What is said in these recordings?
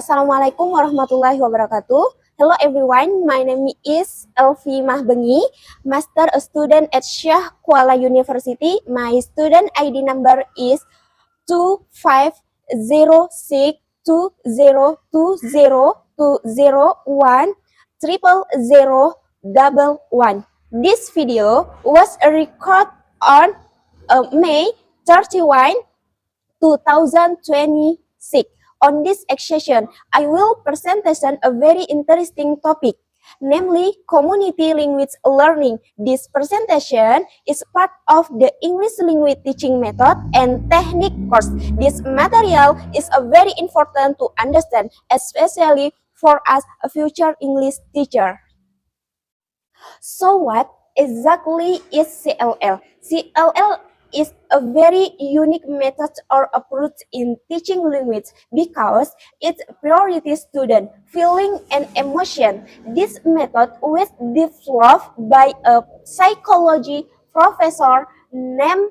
Assalamualaikum warahmatullahi wabarakatuh. Hello everyone, my name is Elvi Mahbengi, Master Student at Syah Kuala University. My student ID number is 250620202011. This video was recorded on May 31, 2026. On this session, I will presentation a very interesting topic, namely community language learning. This presentation is part of the English language teaching method and technique course. This material is very important to understand, especially for us a future English teacher. So what exactly is CLL? CLL is a very unique method or approach in teaching language because it prioritizes student feeling and emotion. This method was developed by a psychology professor named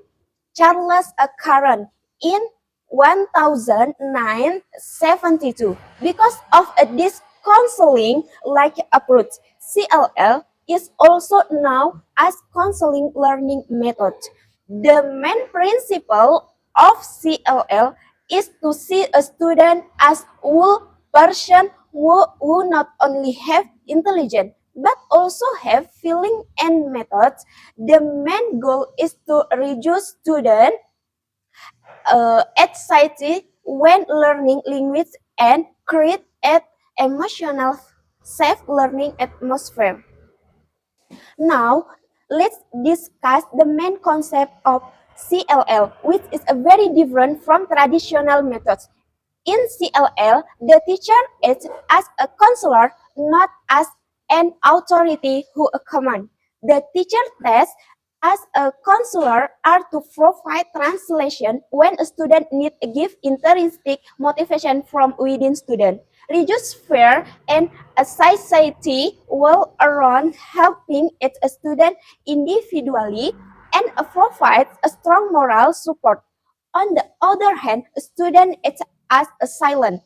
Charles Caron in 1972. Because of this counseling-like approach, CLL is also known as counseling learning method. The main principle of CLL is to see a student as whole person who not only have intelligence but also have feeling and methods. The main goal is to reduce student anxiety when learning language and create an emotional safe learning atmosphere. Now, let's discuss the main concept of CLL, which is a very different from traditional methods. In CLL, the teacher is as a counselor, not as an authority who command. The teacher tasks as a counselor are to provide translation when a student need to give intrinsic motivation from within student, reduce fear and anxiety while around helping each student individually, and provide a strong moral support. On the other hand, a student is as a silent.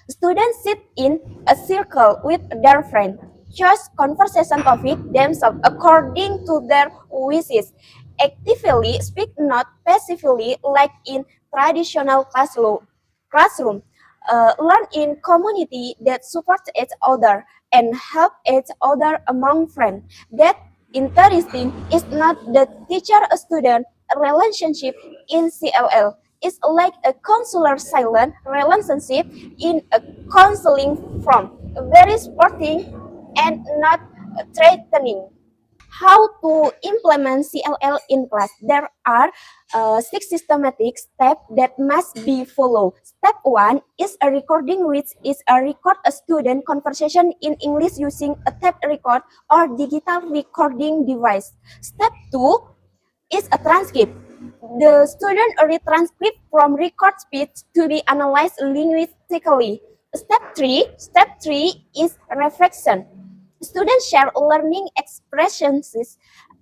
Students sit in a circle with their friends, choose conversation topic themselves according to their wishes, actively speak, not passively like in traditional classroom. Learn in community that supports each other and help each other among friends. That interesting is not the teacher-student relationship in CLL. It's like a counselor silent relationship in a counseling form, very sporting and not threatening. How to implement CLL in class? There are 6 systematic steps that must be followed. Step 1 is a recording, which is a record a student conversation in English using a tape record or digital recording device. Step 2 is a transcript. The student read transcript from record speech to be analyzed linguistically. Step 3 is reflection. Students share learning expressions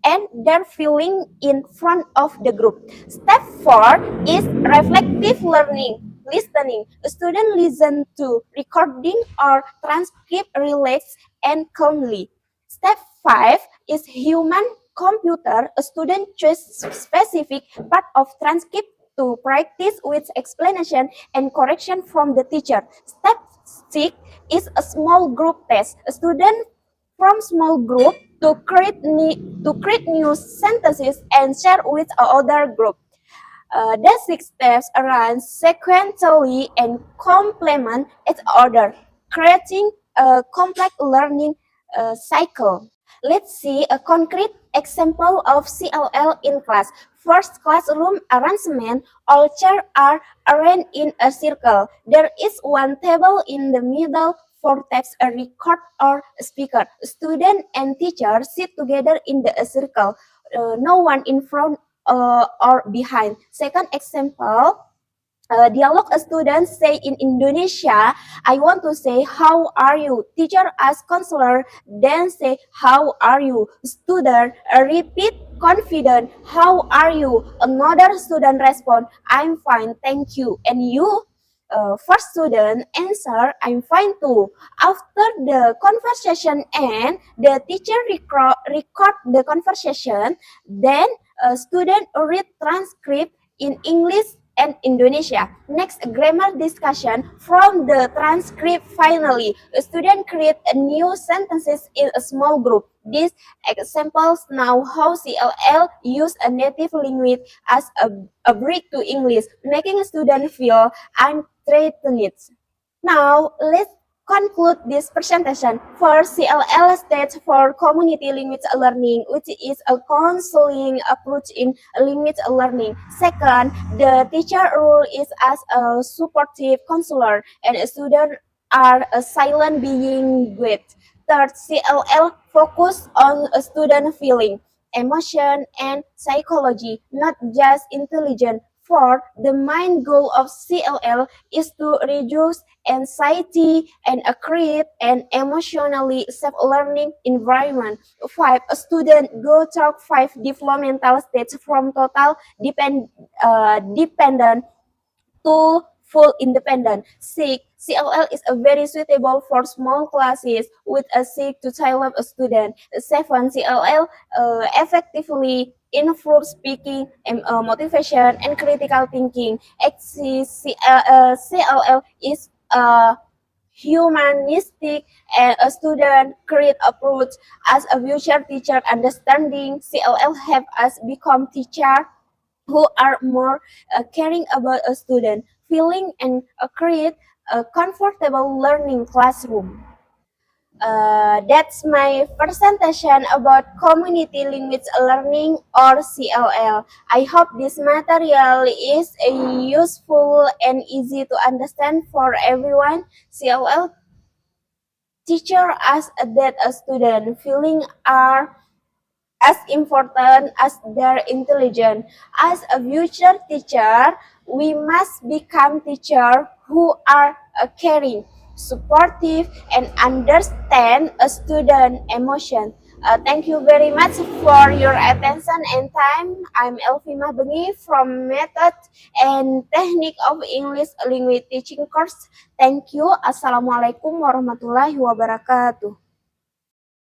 and their feeling in front of the group. Step 4 is reflective learning, listening. A student listen to recording or transcript relax and calmly. Step 5 is human computer. A student chooses specific part of transcript to practice with explanation and correction from the teacher. Step 6 is a small group test. A student from small group to create new sentences and share with other group. The 6 steps run sequentially and complement each other, creating a complex learning cycle. Let's see a concrete example of CLL in class. First, classroom arrangement. All chairs are arranged in a circle. There is one table in the middle for text, a record or a speaker. Student and teacher sit together in the circle. No one in front or behind. Second example, dialogue a student say in Indonesia, I want to say, how are you? Teacher ask counselor, then say, how are you? Student repeat confident, how are you? Another student respond, I'm fine, thank you. And you? first student answer, "I'm fine too." After the conversation end, the teacher record the conversation. Then a student read transcript in English and Indonesia. Next, grammar discussion from the transcript. Finally, a student create a new sentences in a small group. These examples now how CLL use a native language as a bridge to English, making a student feel unthreatened. Now, let's conclude this presentation. First, CLL stands for Community Language Learning, which is a counseling approach in language learning. Second, the teacher role is as a supportive counselor, and students are a silent being with. Third, CLL focus on a student feeling, emotion, and psychology, not just intelligence. Fourth, the main goal of CLL is to reduce anxiety and create an emotionally safe learning environment. Five, a student go through 5 developmental stages from total dependent to full independent. Six, CLL is a very suitable for small classes with a 6 to 12 student. Seven, CLL effectively improve speaking, motivation, and critical thinking. CLL is a humanistic and a student create approach as a future teacher understanding. CLL have us become teacher who are more caring about a student feeling and create a comfortable learning classroom. That's my presentation about community language learning or CLL. I hope this material is useful and easy to understand for everyone. CLL teacher as that a student feeling are as important as their intelligence. As a future teacher, we must become teachers who are caring, supportive, and understand a student emotion. Thank you very much for your attention and time. I'm Elvi Mahbengi from Method and Technique of English Language Teaching course. Thank you. Assalamualaikum warahmatullahi wabarakatuh.